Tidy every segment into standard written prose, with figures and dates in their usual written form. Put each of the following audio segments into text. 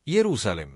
Jerusalém.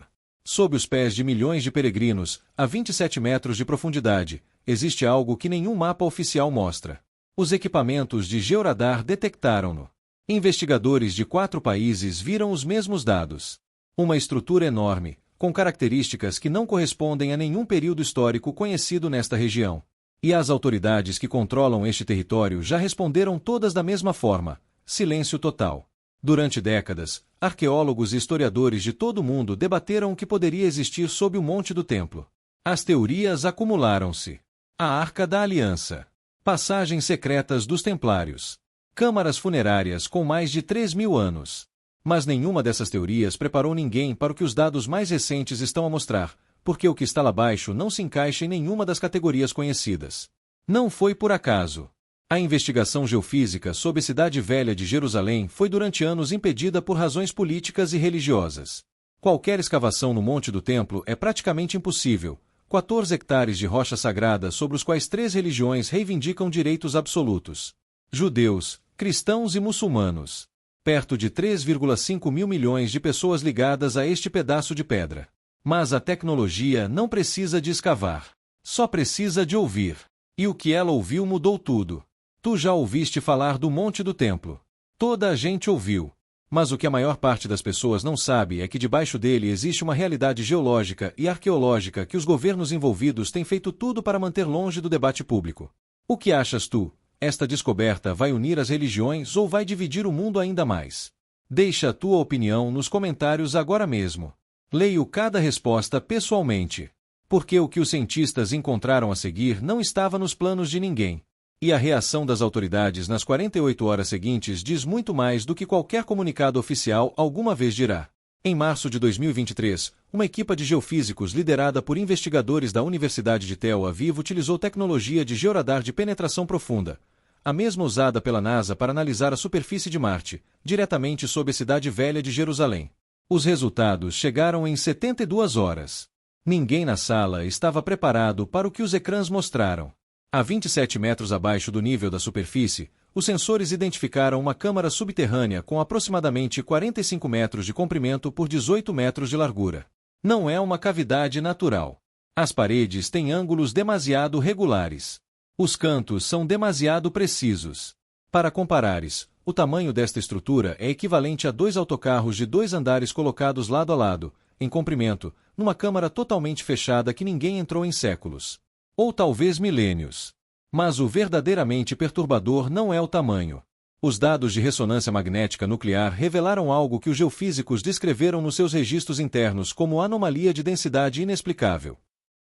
Sob os pés de milhões de peregrinos, a 27 metros de profundidade, existe algo que nenhum mapa oficial mostra. Os equipamentos de georadar detectaram-no. Investigadores de 4 países viram os mesmos dados. Uma estrutura enorme, com características que não correspondem a nenhum período histórico conhecido nesta região. E as autoridades que controlam este território já responderam todas da mesma forma: silêncio total. Durante décadas, arqueólogos e historiadores de todo o mundo debateram o que poderia existir sob o Monte do Templo. As teorias acumularam-se. A Arca da Aliança. Passagens secretas dos Templários. Câmaras funerárias com mais de 3.000 anos. Mas nenhuma dessas teorias preparou ninguém para o que os dados mais recentes estão a mostrar, porque o que está lá abaixo não se encaixa em nenhuma das categorias conhecidas. Não foi por acaso. A investigação geofísica sobre a Cidade Velha de Jerusalém foi durante anos impedida por razões políticas e religiosas. Qualquer escavação no Monte do Templo é praticamente impossível. 14 hectares de rocha sagrada sobre os quais 3 religiões reivindicam direitos absolutos: judeus, cristãos e muçulmanos. Perto de 3,5 mil milhões de pessoas ligadas a este pedaço de pedra. Mas a tecnologia não precisa de escavar. Só precisa de ouvir. E o que ela ouviu mudou tudo. Tu já ouviste falar do Monte do Templo. Toda a gente ouviu. Mas o que a maior parte das pessoas não sabe é que debaixo dele existe uma realidade geológica e arqueológica que os governos envolvidos têm feito tudo para manter longe do debate público. O que achas tu? Esta descoberta vai unir as religiões ou vai dividir o mundo ainda mais? Deixa a tua opinião nos comentários agora mesmo. Leio cada resposta pessoalmente. Porque o que os cientistas encontraram a seguir não estava nos planos de ninguém. E a reação das autoridades nas 48 horas seguintes diz muito mais do que qualquer comunicado oficial alguma vez dirá. Em março de 2023, uma equipa de geofísicos liderada por investigadores da Universidade de Tel Aviv utilizou tecnologia de georadar de penetração profunda, a mesma usada pela NASA para analisar a superfície de Marte, diretamente sob a Cidade Velha de Jerusalém. Os resultados chegaram em 72 horas. Ninguém na sala estava preparado para o que os ecrãs mostraram. A 27 metros abaixo do nível da superfície, os sensores identificaram uma câmara subterrânea com aproximadamente 45 metros de comprimento por 18 metros de largura. Não é uma cavidade natural. As paredes têm ângulos demasiado regulares. Os cantos são demasiado precisos. Para comparares, o tamanho desta estrutura é equivalente a 2 autocarros de 2 andares colocados lado a lado, em comprimento, numa câmara totalmente fechada que ninguém entrou em séculos. Ou talvez milênios. Mas o verdadeiramente perturbador não é o tamanho. Os dados de ressonância magnética nuclear revelaram algo que os geofísicos descreveram nos seus registros internos como anomalia de densidade inexplicável.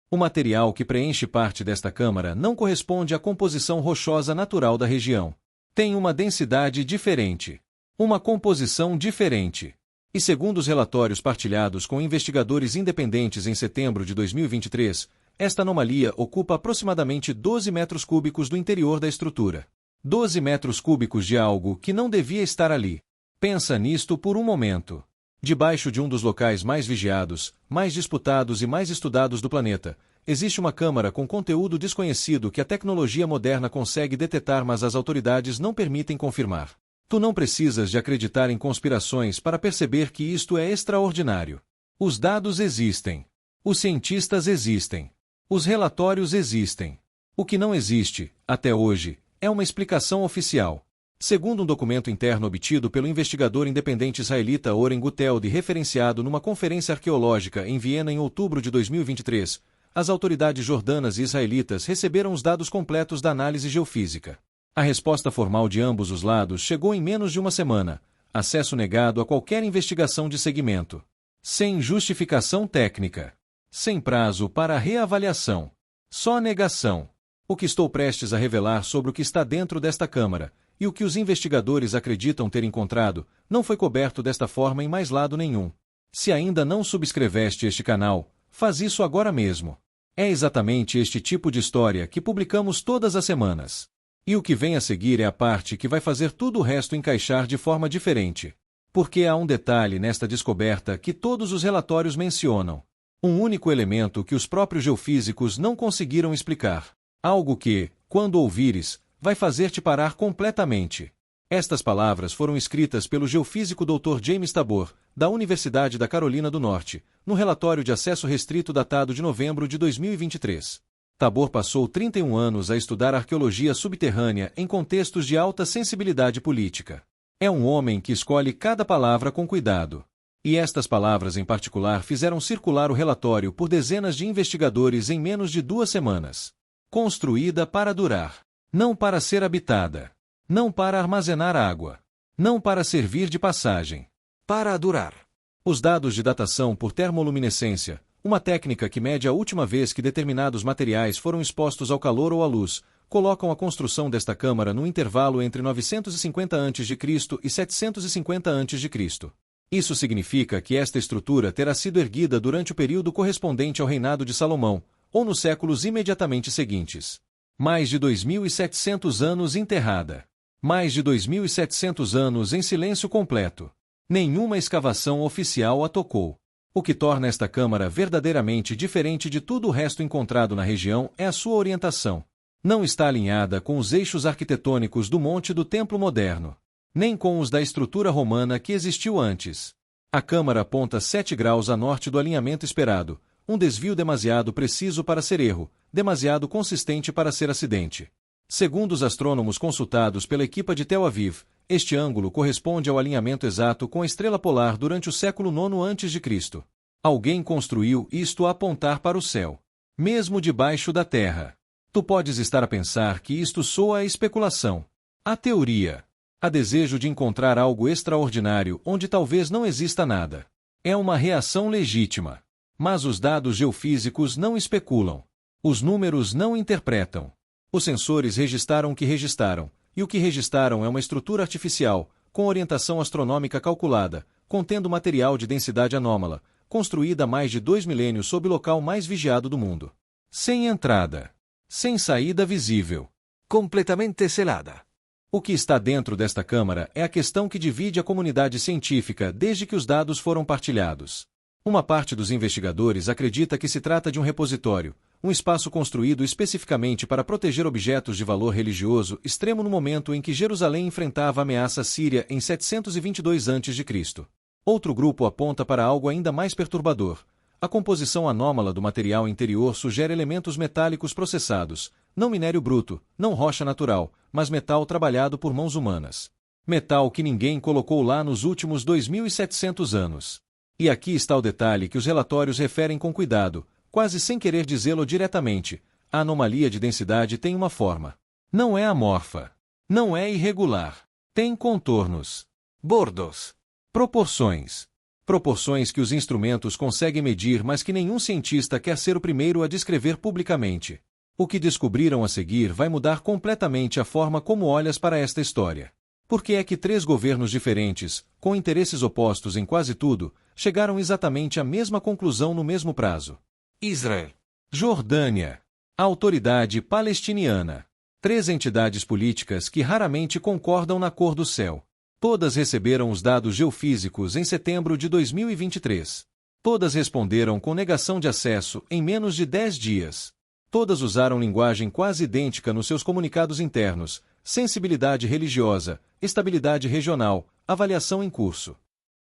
O material que preenche parte desta câmara não corresponde à composição rochosa natural da região. Tem uma densidade diferente. Uma composição diferente. E segundo os relatórios partilhados com investigadores independentes em setembro de 2023, esta anomalia ocupa aproximadamente 12 metros cúbicos do interior da estrutura. 12 metros cúbicos de algo que não devia estar ali. Pensa nisto por um momento. Debaixo de um dos locais mais vigiados, mais disputados e mais estudados do planeta, existe uma câmara com conteúdo desconhecido que a tecnologia moderna consegue detectar, mas as autoridades não permitem confirmar. Tu não precisas de acreditar em conspirações para perceber que isto é extraordinário. Os dados existem. Os cientistas existem. Os relatórios existem. O que não existe, até hoje, é uma explicação oficial. Segundo um documento interno obtido pelo investigador independente israelita Oren Gutel e referenciado numa conferência arqueológica em Viena em outubro de 2023, as autoridades jordanas e israelitas receberam os dados completos da análise geofísica. A resposta formal de ambos os lados chegou em menos de uma semana, acesso negado a qualquer investigação de seguimento. Sem justificação técnica. Sem prazo para reavaliação. Só negação. O que estou prestes a revelar sobre o que está dentro desta câmara, e o que os investigadores acreditam ter encontrado, não foi coberto desta forma em mais lado nenhum. Se ainda não subscreveste este canal, faz isso agora mesmo. É exatamente este tipo de história que publicamos todas as semanas. E o que vem a seguir é a parte que vai fazer tudo o resto encaixar de forma diferente. Porque há um detalhe nesta descoberta que todos os relatórios mencionam. Um único elemento que os próprios geofísicos não conseguiram explicar. Algo que, quando ouvires, vai fazer-te parar completamente. Estas palavras foram escritas pelo geofísico Dr. James Tabor, da Universidade da Carolina do Norte, no relatório de acesso restrito datado de novembro de 2023. Tabor passou 31 anos a estudar arqueologia subterrânea em contextos de alta sensibilidade política. É um homem que escolhe cada palavra com cuidado. E estas palavras em particular fizeram circular o relatório por dezenas de investigadores em menos de 2 semanas. Construída para durar. Não para ser habitada. Não para armazenar água. Não para servir de passagem. Para durar. Os dados de datação por termoluminescência, uma técnica que mede a última vez que determinados materiais foram expostos ao calor ou à luz, colocam a construção desta câmara no intervalo entre 950 a.C. e 750 a.C. Isso significa que esta estrutura terá sido erguida durante o período correspondente ao reinado de Salomão, ou nos séculos imediatamente seguintes. Mais de 2.700 anos enterrada. Mais de 2.700 anos em silêncio completo. Nenhuma escavação oficial a tocou. O que torna esta câmara verdadeiramente diferente de tudo o resto encontrado na região é a sua orientação. Não está alinhada com os eixos arquitetônicos do monte do templo moderno, nem com os da estrutura romana que existiu antes. A câmara aponta 7 graus a norte do alinhamento esperado, um desvio demasiado preciso para ser erro, demasiado consistente para ser acidente. Segundo os astrônomos consultados pela equipa de Tel Aviv, este ângulo corresponde ao alinhamento exato com a estrela polar durante o século IX a.C. Alguém construiu isto a apontar para o céu, mesmo debaixo da terra. Tu podes estar a pensar que isto soa a especulação, a teoria, a desejo de encontrar algo extraordinário onde talvez não exista nada. É uma reação legítima. Mas os dados geofísicos não especulam. Os números não interpretam. Os sensores registaram o que registaram, e o que registaram é uma estrutura artificial, com orientação astronômica calculada, contendo material de densidade anômala, construída há mais de 2 milênios sob o local mais vigiado do mundo. Sem entrada. Sem saída visível. Completamente selada. O que está dentro desta câmara é a questão que divide a comunidade científica desde que os dados foram partilhados. Uma parte dos investigadores acredita que se trata de um repositório, um espaço construído especificamente para proteger objetos de valor religioso extremo no momento em que Jerusalém enfrentava a ameaça síria em 722 a.C. Outro grupo aponta para algo ainda mais perturbador. A composição anômala do material interior sugere elementos metálicos processados, não minério bruto, não rocha natural, mas metal trabalhado por mãos humanas. Metal que ninguém colocou lá nos últimos 2.700 anos. E aqui está o detalhe que os relatórios referem com cuidado, quase sem querer dizê-lo diretamente: a anomalia de densidade tem uma forma. Não é amorfa. Não é irregular. Tem contornos. Bordos. Proporções. Proporções que os instrumentos conseguem medir, mas que nenhum cientista quer ser o primeiro a descrever publicamente. O que descobriram a seguir vai mudar completamente a forma como olhas para esta história. Por que é que 3 governos diferentes, com interesses opostos em quase tudo, chegaram exatamente à mesma conclusão no mesmo prazo? Israel. Jordânia. A Autoridade Palestiniana. 3 entidades políticas que raramente concordam na cor do céu. Todas receberam os dados geofísicos em setembro de 2023. Todas responderam com negação de acesso em menos de 10 dias. Todas usaram linguagem quase idêntica nos seus comunicados internos: sensibilidade religiosa, estabilidade regional, avaliação em curso.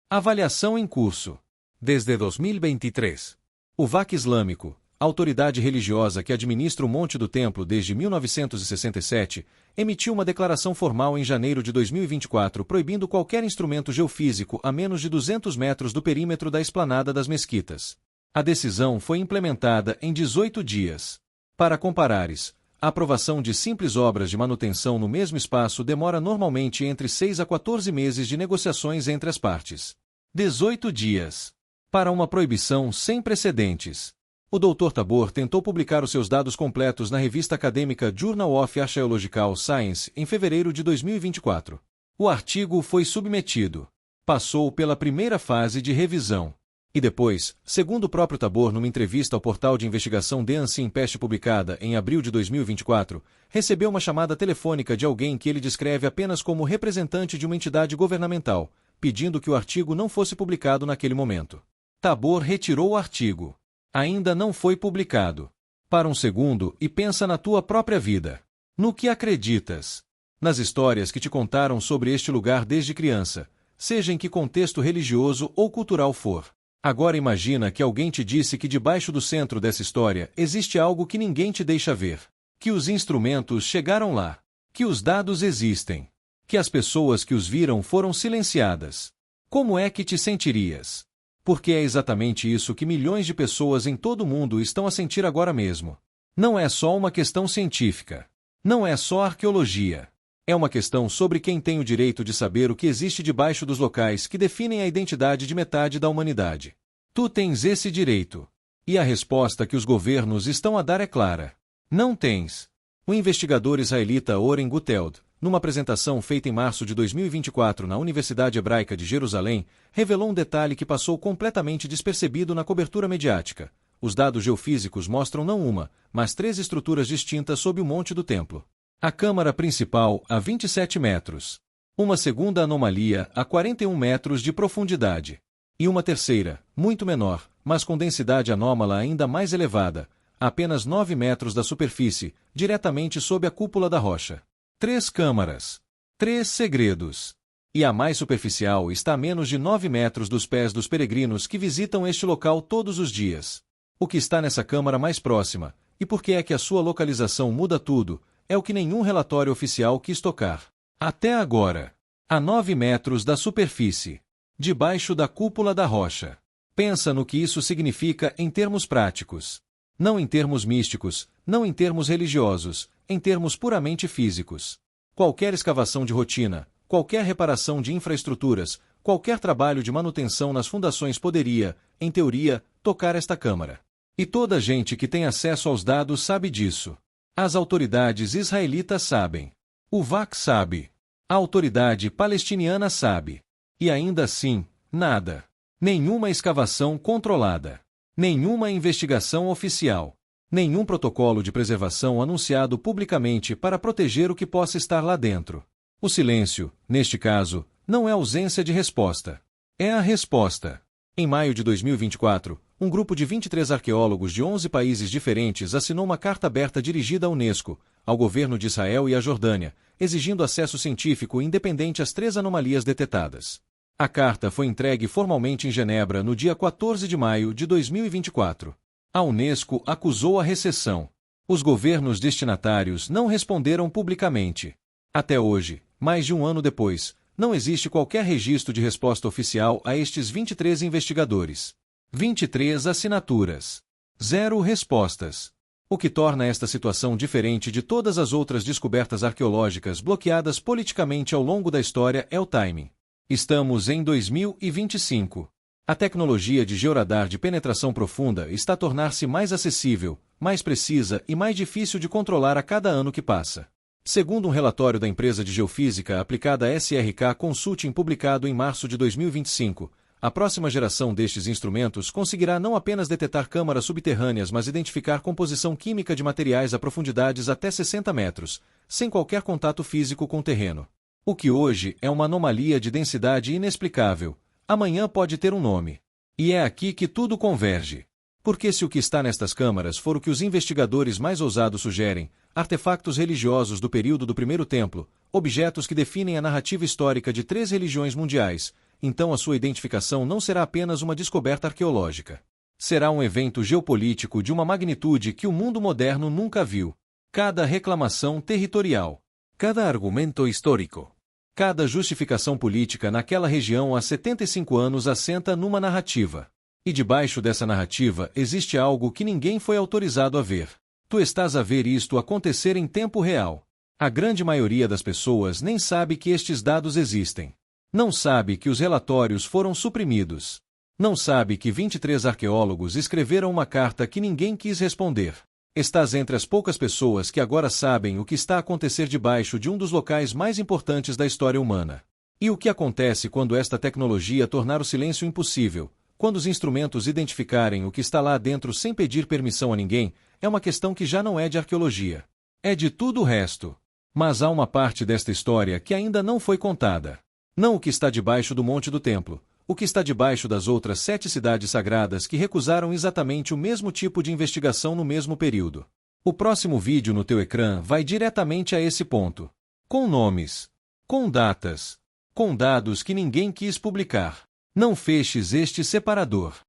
Avaliação em curso. Desde 2023. O VAC Islâmico, a autoridade religiosa que administra o Monte do Templo desde 1967, emitiu uma declaração formal em janeiro de 2024 proibindo qualquer instrumento geofísico a menos de 200 metros do perímetro da esplanada das mesquitas. A decisão foi implementada em 18 dias. Para comparares, a aprovação de simples obras de manutenção no mesmo espaço demora normalmente entre 6 a 14 meses de negociações entre as partes. 18 dias. Para uma proibição sem precedentes. O Dr. Tabor tentou publicar os seus dados completos na revista acadêmica Journal of Archaeological Science em fevereiro de 2024. O artigo foi submetido. Passou pela primeira fase de revisão. E depois, segundo o próprio Tabor numa entrevista ao portal de investigação The Unseen Past publicada em abril de 2024, recebeu uma chamada telefônica de alguém que ele descreve apenas como representante de uma entidade governamental, pedindo que o artigo não fosse publicado naquele momento. Tabor retirou o artigo. Ainda não foi publicado. Para um segundo e pensa na tua própria vida. No que acreditas. Nas histórias que te contaram sobre este lugar desde criança, seja em que contexto religioso ou cultural for. Agora imagina que alguém te disse que debaixo do centro dessa história existe algo que ninguém te deixa ver. Que os instrumentos chegaram lá. Que os dados existem. Que as pessoas que os viram foram silenciadas. Como é que te sentirias? Porque é exatamente isso que milhões de pessoas em todo o mundo estão a sentir agora mesmo. Não é só uma questão científica. Não é só arqueologia. É uma questão sobre quem tem o direito de saber o que existe debaixo dos locais que definem a identidade de metade da humanidade. Tu tens esse direito. E a resposta que os governos estão a dar é clara. Não tens. O investigador israelita Oren Guteld, numa apresentação feita em março de 2024 na Universidade Hebraica de Jerusalém, revelou um detalhe que passou completamente despercebido na cobertura mediática. Os dados geofísicos mostram não uma, mas 3 estruturas distintas sob o monte do templo. A câmara principal, a 27 metros. Uma segunda anomalia, a 41 metros de profundidade. E uma terceira, muito menor, mas com densidade anômala ainda mais elevada, a apenas 9 metros da superfície, diretamente sob a cúpula da rocha. 3 câmaras. 3 segredos. E a mais superficial está a menos de 9 metros dos pés dos peregrinos que visitam este local todos os dias. O que está nessa câmara mais próxima, e por que é que a sua localização muda tudo, é o que nenhum relatório oficial quis tocar. Até agora. A 9 metros da superfície. Debaixo da cúpula da rocha. Pensa no que isso significa em termos práticos. Não em termos místicos, não em termos religiosos, em termos puramente físicos. Qualquer escavação de rotina, qualquer reparação de infraestruturas, qualquer trabalho de manutenção nas fundações poderia, em teoria, tocar esta câmara. E toda a gente que tem acesso aos dados sabe disso. As autoridades israelitas sabem. O VAC sabe. A autoridade palestiniana sabe. E ainda assim, nada. Nenhuma escavação controlada. Nenhuma investigação oficial. Nenhum protocolo de preservação anunciado publicamente para proteger o que possa estar lá dentro. O silêncio, neste caso, não é ausência de resposta. É a resposta. Em maio de 2024, um grupo de 23 arqueólogos de 11 países diferentes assinou uma carta aberta dirigida à Unesco, ao governo de Israel e à Jordânia, exigindo acesso científico independente às 3 anomalias detectadas. A carta foi entregue formalmente em Genebra no dia 14 de maio de 2024. A Unesco acusou a recessão. Os governos destinatários não responderam publicamente. Até hoje, mais de um ano depois, não existe qualquer registro de resposta oficial a estes 23 investigadores. 23 assinaturas. 0 respostas. O que torna esta situação diferente de todas as outras descobertas arqueológicas bloqueadas politicamente ao longo da história é o timing. Estamos em 2025. A tecnologia de georadar de penetração profunda está a tornar-se mais acessível, mais precisa e mais difícil de controlar a cada ano que passa. Segundo um relatório da empresa de geofísica aplicada SRK Consulting publicado em março de 2025, a próxima geração destes instrumentos conseguirá não apenas detectar câmaras subterrâneas, mas identificar composição química de materiais a profundidades até 60 metros, sem qualquer contato físico com o terreno. O que hoje é uma anomalia de densidade inexplicável, amanhã pode ter um nome. E é aqui que tudo converge. Porque se o que está nestas câmaras for o que os investigadores mais ousados sugerem, artefactos religiosos do período do Primeiro Templo, objetos que definem a narrativa histórica de 3 religiões mundiais, então a sua identificação não será apenas uma descoberta arqueológica. Será um evento geopolítico de uma magnitude que o mundo moderno nunca viu. Cada reclamação territorial, cada argumento histórico, cada justificação política naquela região há 75 anos assenta numa narrativa. E debaixo dessa narrativa existe algo que ninguém foi autorizado a ver. Tu estás a ver isto acontecer em tempo real. A grande maioria das pessoas nem sabe que estes dados existem. Não sabe que os relatórios foram suprimidos. Não sabe que 23 arqueólogos escreveram uma carta que ninguém quis responder. Estás entre as poucas pessoas que agora sabem o que está a acontecer debaixo de um dos locais mais importantes da história humana. E o que acontece quando esta tecnologia tornar o silêncio impossível? Quando os instrumentos identificarem o que está lá dentro sem pedir permissão a ninguém, é uma questão que já não é de arqueologia. É de tudo o resto. Mas há uma parte desta história que ainda não foi contada. Não o que está debaixo do Monte do Templo, o que está debaixo das outras 7 cidades sagradas que recusaram exatamente o mesmo tipo de investigação no mesmo período. O próximo vídeo no teu ecrã vai diretamente a esse ponto. Com nomes. Com datas. Com dados que ninguém quis publicar. Não feches este separador.